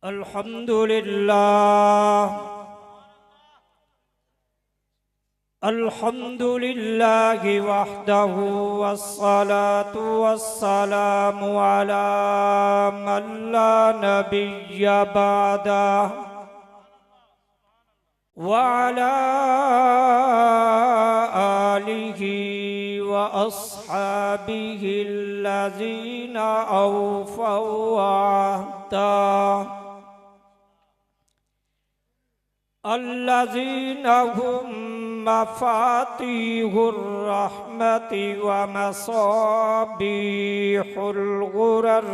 अल्हम्दुलिल्लाह वहदहु वस्सलातु वस्सलामु अला मन ला नबिय्य बअदहु व अला आलिहि व अस्हाबिहि अल्लज़ीना औफ़ौ अहदहु अल्लज़ीना हुम मफ़ातिहुर रहमति व मसाबीहुल गुरर।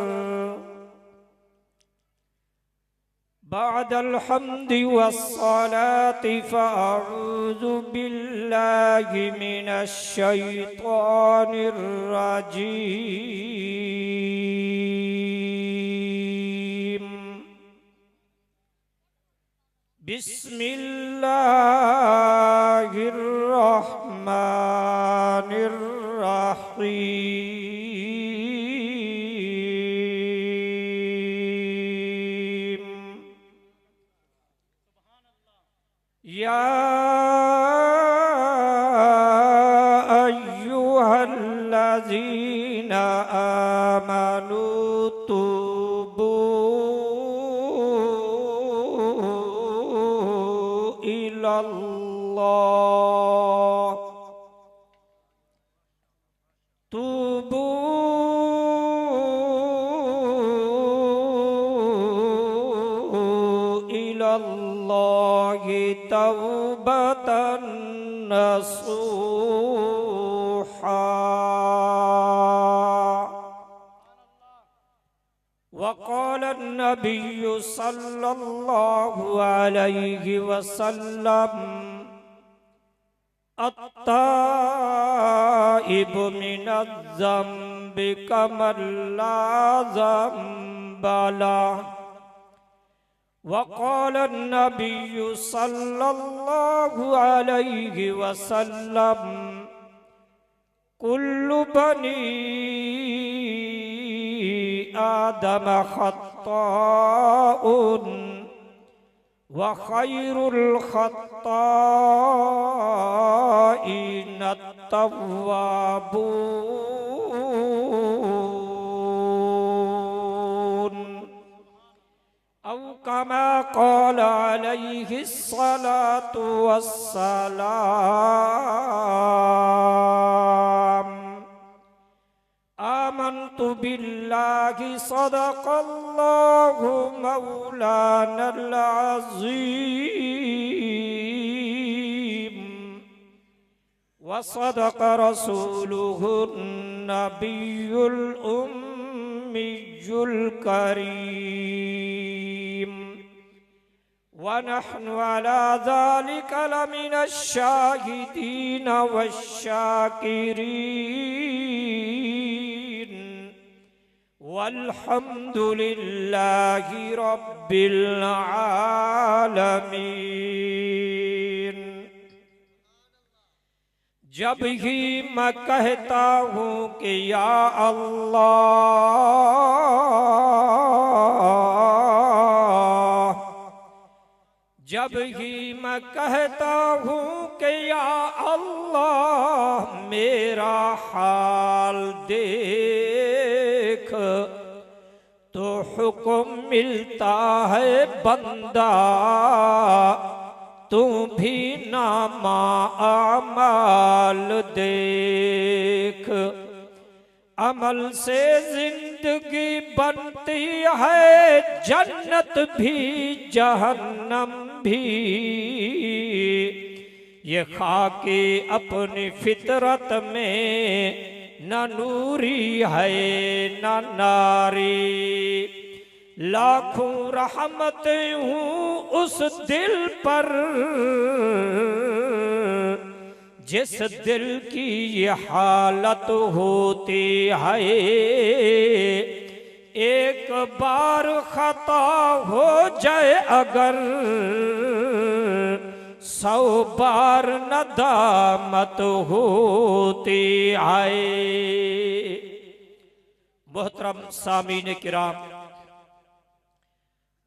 बअदल हम्दि वस्सलाति फ़अऊज़ु बिल्लाहि मिनश शैतानिर रजीम। बिस्मिल्लाहिर रहमानिर रहीम। या अय्युहल्लज़ीना आमनू तूबू इलल्लाह तूबू इलल्लाहि तौबतन नसूहा। वक़ाल नबिय्यु सल्लल्लाहु अलैहि वसल्लम अत्ताइबु मिनज़्ज़म्बि कमन ला ज़म्ब लहु। वक़ाल नबिय्यु सल्लल्लाहु अलैहि वसल्लम कुल्लु बनी आदम खत्ताउन व खैरुल खत्ताइन अत्तव्वाबून। औ कमा क़ाल अलैहिस्सलातु वस्सलाम। आमन्तु बिल्लाहि सदक़ल्लाहु मौलानल अज़ीम व सदक़ रसूलुहुन नबियुल उम्मियुल करीम। व नहनु अला ज़ालिका लमिनश शाहिदीन वश्शाकिरीन। वल्हम्दुलिल्लाहि रब्बिल आलमीन। जब ही मैं कहता हूँ कि या अल्लाह, जब ही मैं कहता हूँ कि या अल्लाह मेरा हाल देख, तो हुक्म मिलता है बंदा तू भी नामा अमाल देख। अमल से जिंदगी बनती है जन्नत भी जहन्नम भी। ये खाके अपनी फितरत में न नूरी है न नारी। लाखों रहमतें हूँ उस दिल पर जिस दिल की ये हालत होती है। एक बार खता हो जाए अगर 100 बार नदामत होती आए। मोहतरम सामीन किराम,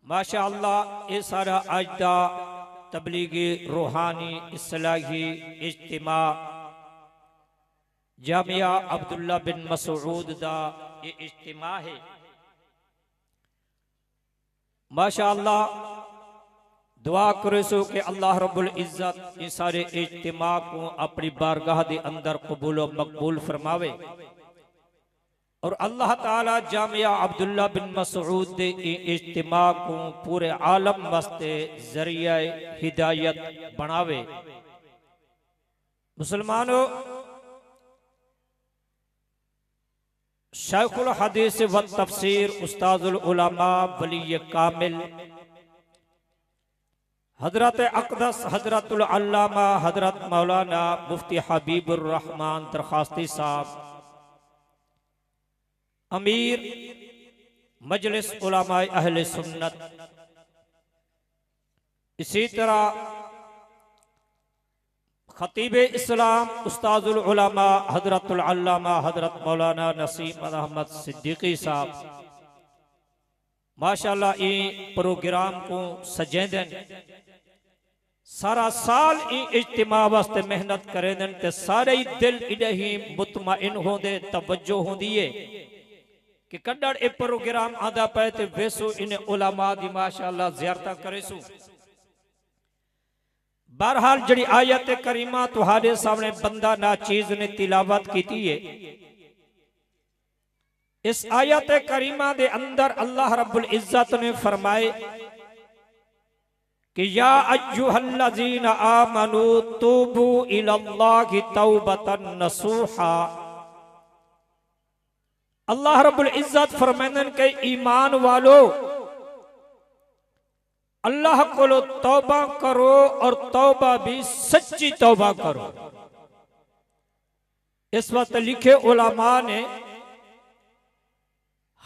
माशाअल्लाह ये सारा अज दा तबलीगी रूहानी इस्लाही इज्तिमा जामिया अब्दुल्ला बिन मसऊद दा ये इज्तिमा है। माशाअल्लाह दुआ करे सो कि अल्लाह रब्बुल इज्जत इस सारे इज्तिमा को अपनी बारगाह दे अंदर कबूल व मकबूल फरमावे और अल्लाह ताला जामिया अब्दुल्ला बिन मसऊद दे इज्तिमा को पूरे आलम वास्ते जरिया हिदायत बनावे। मुसलमानों, शेखुल हदीस व तफसीर उस्ताजुल उलमा वली कामिल हजरत अक़दस हजरतुल अल्लामा हजरत मौलाना मुफ्ती हबीबुर रहमान दरखास्ती साहब अमीर मजलिस उलमा अहले सुन्नत, इसी तरह खतीब इस्लाम उस्ताजुल उलमा हजरतुल अल्लामा हजरत मौलाना नसीम अहमद सिद्दीकी साहब माशाअल्लाह ई प्रोग्राम को सजेंदन, सारा साल ई इज्तिमा वास्ते मेहनत करेंदन ते सारे दिल इडे ही मुतमइन होंदे, तवज्जो होंदी है कि कड्डड़ ए प्रोग्राम आदा पे ते वेसो इन्हें उलमा दी माशाअल्लाह ज़ियारत करेसू। बहरहाल जड़ी आयत करीमा तुहारे सामने बंदा नाचीज ने तिलावत की है, इस आयत करीमा दे अंदर अल्लाह रब्बुल इज्जत ने फरमाए कि या अय्युहल्लज़ीना आमनू तूबू इलल्लाहि तौबतन नसूहा। अल्लाह रब्बुल इज्जत फरमानन के ईमान वालो अल्लाह को तौबा करो और तौबा भी सच्ची तौबा करो। इस वक्त लिखे उलमा ने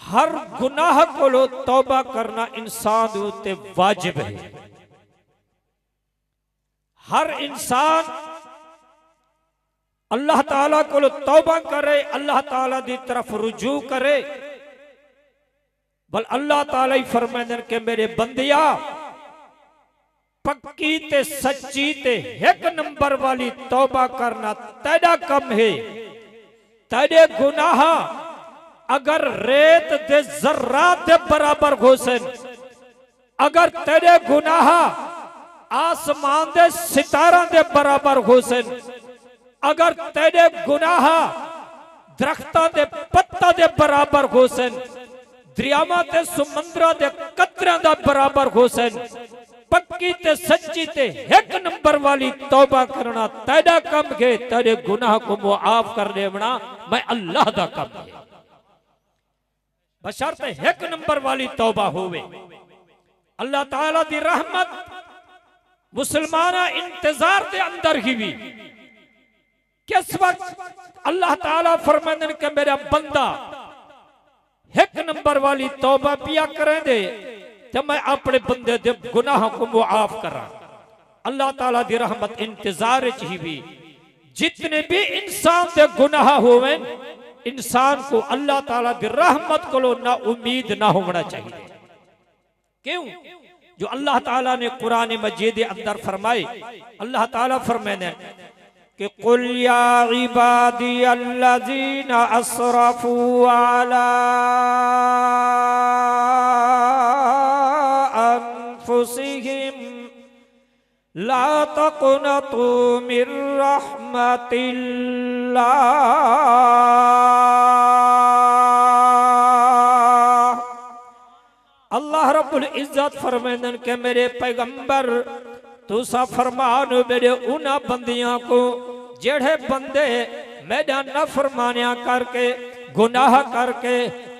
हर गुनाह को तौबा करना इंसान उते वाजिब है। हर इंसान अल्लाह ताला को तौबा करे, अल्लाह ताला दी तरफ रुजू करे। बल अल्लाह ताला ही फरमांदे के मेरे बंदिया पक्की ते सच्ची ते एक नंबर वाली तौबा करना तेरा कम है। तेरे गुनाह अगर रेत दे जर्रात दे बराबर घोसन, अगर तेरे गुनाह आसमान दे सितारा दे बराबर घोसन, अगर तेरे गुनाह दरख्तां दे पत्ता दे बराबर घोसन, दरियावां ते समुद्रां दे कतरां दा बराबर घोसन, पक्की ते सच्ची ते एक नंबर वाली तौबा करना तेरा कम है। तेरे गुनाह को मुआफ कर देना मैं अल्लाह दा कम है, बशर्ते एक नंबर वाली तौबा होवे। अल्लाह ताला दी रहमत मुसलमाना इंतजार के अंदर ही भी किस वक्त अल्लाह ताला फरमांदन के मेरा बंदा एक नंबर वाली तौबा पिया करें दे तो मैं अपने बंदे दे गुनाह को मुआफ करा। अल्लाह ताला दी रहमत इंतजार ही भी जितने भी इंसान दे गुनाह होवे इंसान को अल्लाह ताला दी रहमत को ना उम्मीद ना होना चाहिए। क्यों? जो अल्लाह ताला ने कुरान मजीद के अंदर फरमाए, अल्लाह ताला फरमाने कि कुल या इबादी अल्लज़ीना असरफू अला अनफुसिहिम ला तक़नतू मिर रहमतिल्लाह। अल्लाह रब्बुल इज्जत फरमांदन के मेरे पैगंबर तुसा फरमान मेरे उन्हां बंदियां को जेड़े बंदे मेरा नफरमानिया करके गुनाह करके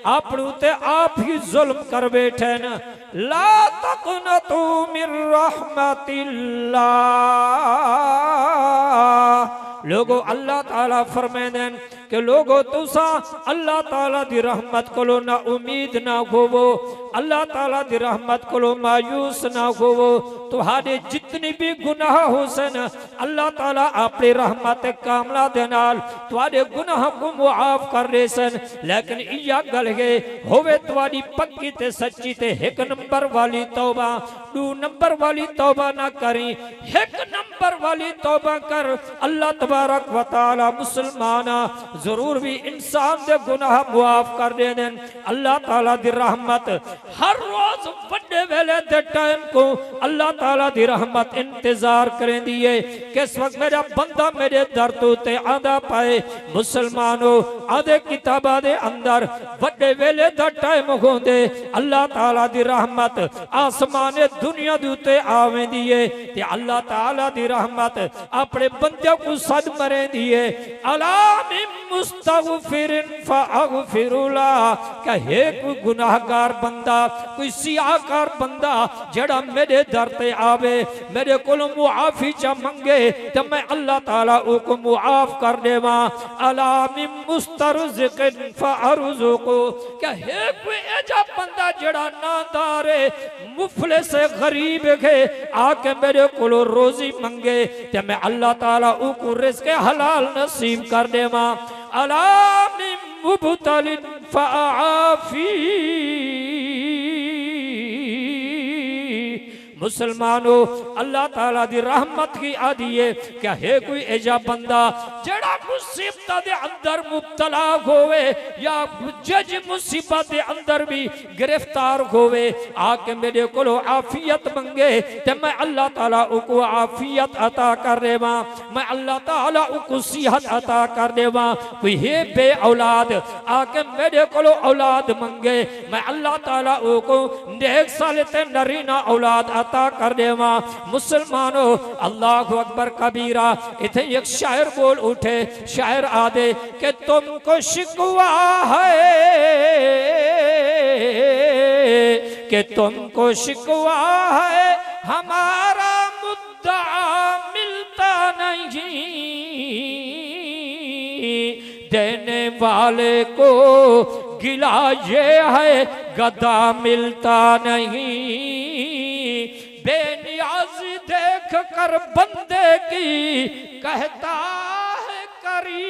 अपने उते आप ही जुल्म कर बैठे न। ला तक़नतू मिर रहमतिल्लाह। लोगो अल्लाह ताला फरमांदन कि लोगो तुसा अल्लाह ताला दी रहमत कोलो ना उम्मीद ना होवो, अल्लाह ताला दी रहमत कोलो मायूस ना होवो। तुहारे जितनी भी गुनाह हो सन अल्लाह ताला अपनी रहमत कामला दे नाल तुहारे गुनाह को मुआफ कर दे सन। लेकिन इया गल है होवे तुहारी पक्की ते सच्ची ते एक नंबर वाली तौबा, 2 नंबर वाली तौबा ना करी, 1 नंबर वाली तौबा कर। अल्लाह तबारक व तआला मुसलमाना जरूर भी इंसान दे गुनाह मुआफ कर दे देन। अल्लाह ताला दी रहमत हर रोज बड़े वेले दे टाइम को अल्लाह ताला दी रहमत इंतजार करें दिए किस वक्त मेरा बंदा मेरे दर तो ते आदा पाए। मुसलमानों आदे किताबा दे अंदर बड़े वेले दा टाइम होंदे अल्लाह ताला दी रहमत आसमाने दुनिया दे उते आवेंदी है ते अल्लाह ताला दी रहमत अपने बंदे को सद मरे दिए। अला मिन मुस्तगफिरिन फअगफिरुला, कहे कोई गुनाहगार बंदा कोई सियाकार बंदा जड़ा मेरे दर ते आवे मेरे कोलो मुआफी चा मंगे तो मैं अल्लाह ताला उको मुआफ कर देवा। अला मिन मुस्तरज़िकिन फअरज़ुकु, कहे कोई ऐसा बंदा जड़ा नादारे मुफलिस गरीब है आके मेरे कोलो रोजी मंगे तो मैं अल्लाह ताला उको रिज़्क़ हलाल नसीब कर देवा। अला मिन मुब्तलिन फआफी, मुसलमानों अल्लाह ताला दी रहमत की आदि है क्या है कोई ऐसा बंदा जड़ा मुसीबत दे अंदर मुब्तला होवे या जज मुसीबत दे अंदर भी गिरफ्तार होवे आके मेरे कोलो आफियत मंगे ते मैं अल्लाह ताला उको आफियत अता कर देवा, मैं अल्लाह ताला उको सेहत अता कर देवा। कोई है बे औलाद आके मेरे कोलो औलाद मंगे मैं अल्लाह ताला उको नेक सालिह ते नरीना औलाद अता कर देवा। मुसलमानों अल्लाहु अकबर कबीरा। इथे एक शायर बोल उठे, शायर आदे कि तुमको शिकवा है कि तुमको शिकवा है हमारा मुद्दा मिलता नहीं, देने वाले को गिला ये है गदा मिलता नहीं। बेनियाज़ी देख कर बंदे की कहता है करीम,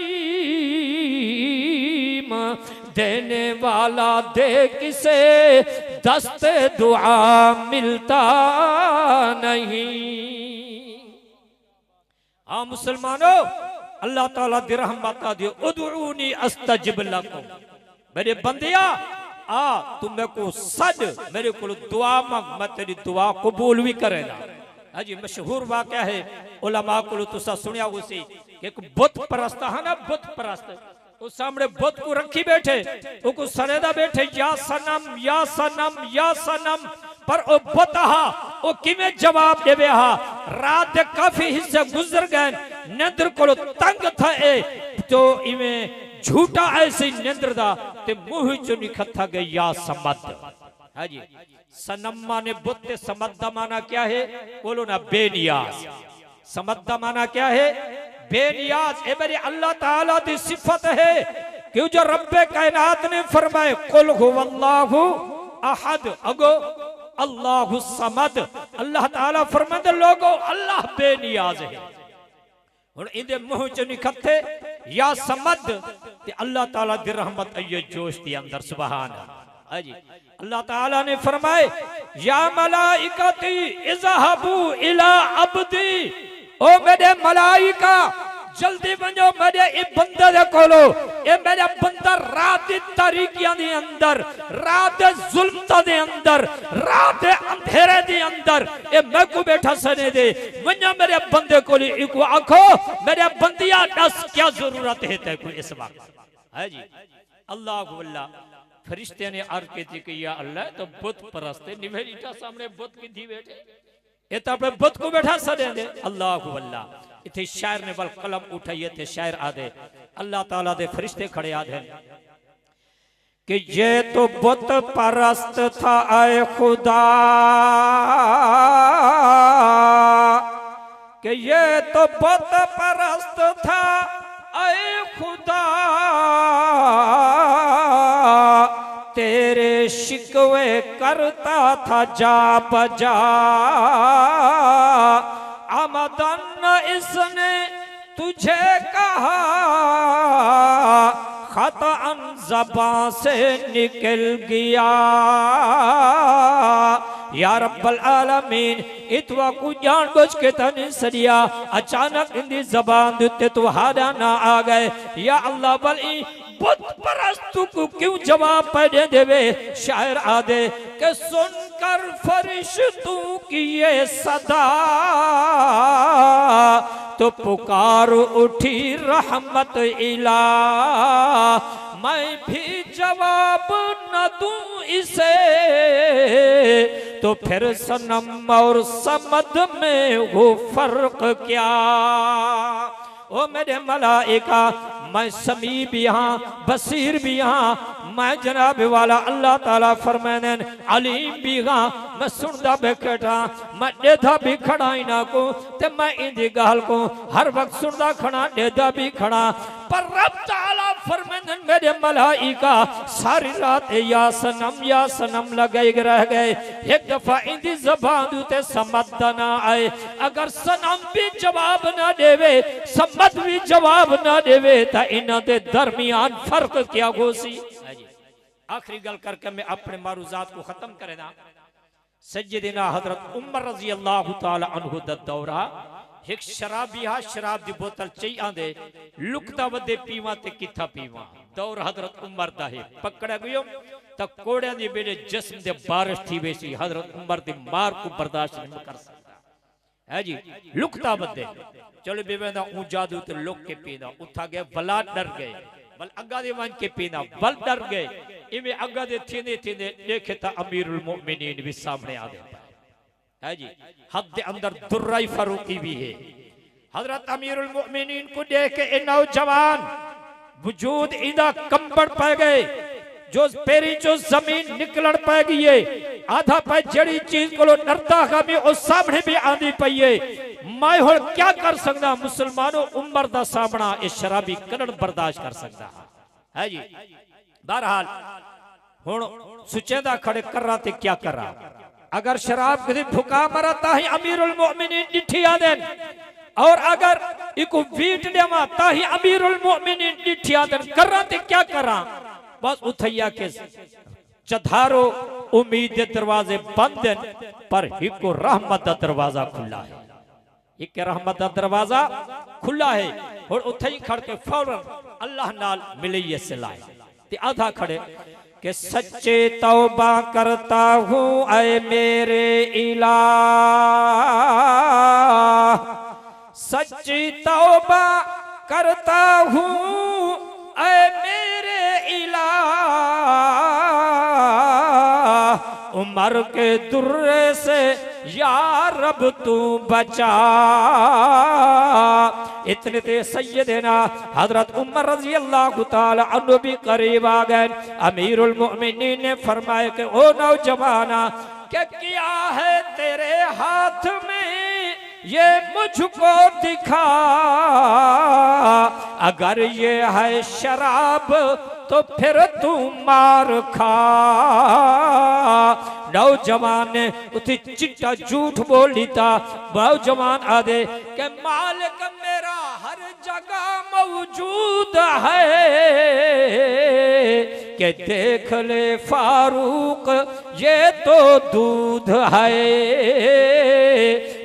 देने वाला दे किसे दस्ते दुआ मिलता नहीं। हाँ मुसलमानों अल्लाह ताला दी रहमत दियो उदऊनी अस्तजिब लकुम, मेरे बंदिया आ तुम मेरे को सद मेरे को दुआ मांग मैं तेरी दुआ कबूल भी करेगा। हाजी मशहूर वाक़या है उलमा को तुसा सुनिया उसी एक बुत परस्त है ना, बुत परस्त उस सामने बुत को रखी बैठे उको सनेदा बैठे या सनम या सनम या सनम पर ओ बुत हा ओ किवें जवाब देवे हा। रात दे काफी हिस्से गुजर गए निंद्र को तंग था तो इवें झूठा ऐसे निंद्र दा ते मुंह चो निकथा गए या समद। हाजी सनम माने बुत ते समद दा माना क्या है बोलो ना बेनियाज। समद दा माना क्या है बेनियाज। ए मेरे अल्लाह ताला दी सिफत है क्यों जो रब्बे कायनात ने फरमाए कुल हुवल्लाहु अहद अगो अल्लाहु समद। अल्लाह ताला फरमाते लोगो अल्लाह बेनियाज है। हुण इंदे मुंह च निकथे या समद ते अल्लाह ताला दी रहमत अये जोश दी अंदर सुभान अल्लाह। जी अल्लाह ताला ने फरमाए या मलाइकती इज़हबू इला अब्दी, ओ मेरे मलाइका जल्दी बनो मेरे ए बंदे दे कोलो। ए मेरा बंदा रात दी तारीकियां दे अंदर रात दे जुल्मता दे अंदर रात दे अंधेरे दे अंदर ए मैं को बैठा सने दे वन्या मेरे बंदे कोली इको आखो मेरे बंदिया दस क्या जरूरत है ते कोई इस वक्त। है जी अल्लाह अल्लाह फरिश्ते ने अर्ज की कि या अल्लाह तो बुत परस्ते निवेरीटा सामने बुत की थी बैठे ये तो अपने बुत को बैठा सने दे। अल्लाह अल्लाह इथे शायर ने बल कलम उठाइए थे शायर आदे अल्लाह ताला दे फरिश्ते खड़े आदे कि ये तो बुत परस्त था आए खुदा, कि ये तो बुत परस्त था ऐ खुदा तेरे शिकवे करता था जा बजा, आमदन इसने तुझे कहा खतअन ज़बान से निकल गया। या रब्बल आलमीन इतवा को जान बुझ के तने सरिया अचानक इंदी जबान देते तो हादा ना आ गए। या अल्लाह बली बुत परस्तु को क्यों जवाब पैदे देवे। शायर आदे के सुनकर फरिश्तों की ये सदा तो पुकार उठी रहमत इला। मैं भी जवाब न दूं इसे तो फिर सनम और समद में वो फर्क क्या। ओ मेरे मलाइका मैं समी भी यहाँ बसीर भी यहाँ मैं जनाब वाला अल्लाह ताला फरमाने अलीम भी यहाँ मैं सुनदा बैठा मैं देदा भी खड़ा इना को ते मैं इंदी गाल को हर वक्त सुनदा खड़ा देदा भी खड़ा। पर रब ताला फरमाने मेरे मलाइका सारी रात या सनम लगे रह गए। एक दफा इंदी ज़बान ते समद ना आए। अगर सनम भी जवाब ना देवे समद भी जवाब ना देवे ता इन्हां दे दरमियान फर्क क्या होसी। आखिरी गल करके मैं अपने मारूजात को खत्म करेना। सज्जिदना हजरत उमर रजी अल्लाह ताला अन्हु दा दौरा एक शराबिया शराब दी बोतल चई आंदे लुकता वदे पीवा ते किथा पीवा। दौर हजरत उमर दा है पकड़ा गयो त कोड़िया दी बेड़े जिस्म दे बारिश थी वेसी। हजरत उमर दी मार को बर्दाश्त नहीं कर सकता है जी। लुकता वदे चलो बेवेंदा ऊ जादू ते लोक के पीना उठा गए बला डर गए बल अगा दे वन के पीना बल डर गए। इमे अगा दे थीने थीने देखे ता अमीरुल मोमिनीन भी सामने आ गए है जी। हद दे अंदर दुर्राई फारूकी भी है। हजरत अमीरुल मोमिनीन को देख के ए नौजवान वजूद इंदा कंबड़ पै गए। जो पेरी जो जमीन निकलण पै गई है आधा पै जड़ी चीज को डरता का भी उस सामने भी आंदी पई है। मैं हुण क्या कर सकदा मुसलमानों उमर दा सामना इस शराबी करण बर्दाश्त कर सकदा है जी। बहरहाल हुण सुचेदा खड़े कर रहा ते क्या कर रहा। अगर शराब कदी फुका मरता ही अमीरुल मोमिनीन डिठी आदेन और अगर इको वीट देवा ताही अमीरुल मोमिनीन डिठी आदेन कर रहा ते क्या कर रहा। बस उथैया के चधारो उम्मीद के दरवाजे बंद पर हिको रहमत का दरवाजा खुला है। एक रहमत का दरवाजा खुला है और उथे खड़ के फौरन अल्लाह नाल मिलइए से लाए ते आधा खड़े के सच्चे तौबा करता हूँ ऐ मेरे इलाह। सच्ची तौबा करता हूँ ऐ मेरे इलाह। उमर के दुर्रे से या रब तू बचा। इतने ते सैयदना हजरत उमर रजी अल्लाह ताला अन्हु भी करीब आ गए। अमीरुल मोमिनीन ने फरमाया कि ओ नौजवाना क्या है तेरे हाथ में ये मुझको दिखा। अगर ये है शराब तो फिर तू मार खा। नौजवान ने उसे चिट्टा झूठ बोली था। नौजवान आदे के मालिक मेरा हर जगह मौजूद है के देख ले फारूक ये तो दूध है।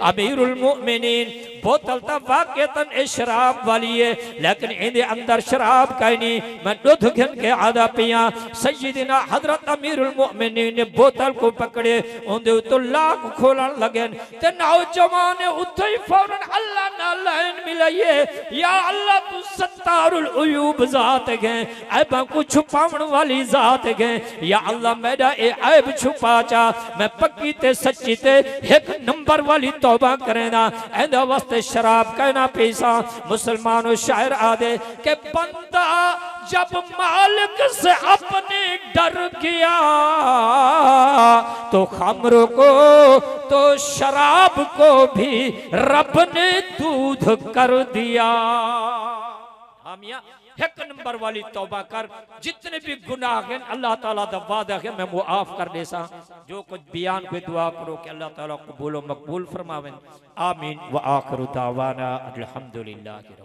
अमीरुल मोमिनीन बोतल तो वाकई शराब वाली है लेकिन इनके अंदर शराब कहीं नहीं। मैं दूध घिन के आधा पिया। सैयदना हजरत अमीरुल मोमिनीन ने बोतल को पकड़े उनके तो लाख खोलन लगे ते नौजवान ने उठे ही फौरन अल्लाह ना लाइन मिलाइए। या अल्लाह तू सत्तारुल उयूब जात है ऐबा को छुपावन वाली जात है। या अल्लाह मेरा ए ऐब छुपा चा मैं पक्की ते सच्ची ते एक नंबर वाली तौबा करेना। ऐदा वास्ते शराब कहना पैसा। मुसलमानों शायर आदे के बंदा जब मालिक से अपने डर गया तो खम्र को तो शराब को भी रब ने दूध कर दिया। मियां एक नंबर वाली तौबा कर, जितने भी गुनाह हैं अल्लाह ताला दा वादा है मैं मुआफ कर देसा। जो कुछ बयान पे दुआ करो कि अल्लाह ताला कबूल व मकबूल फरमावे। आमीन व आखिरु दावाना अल्हम्दुलिल्लाह।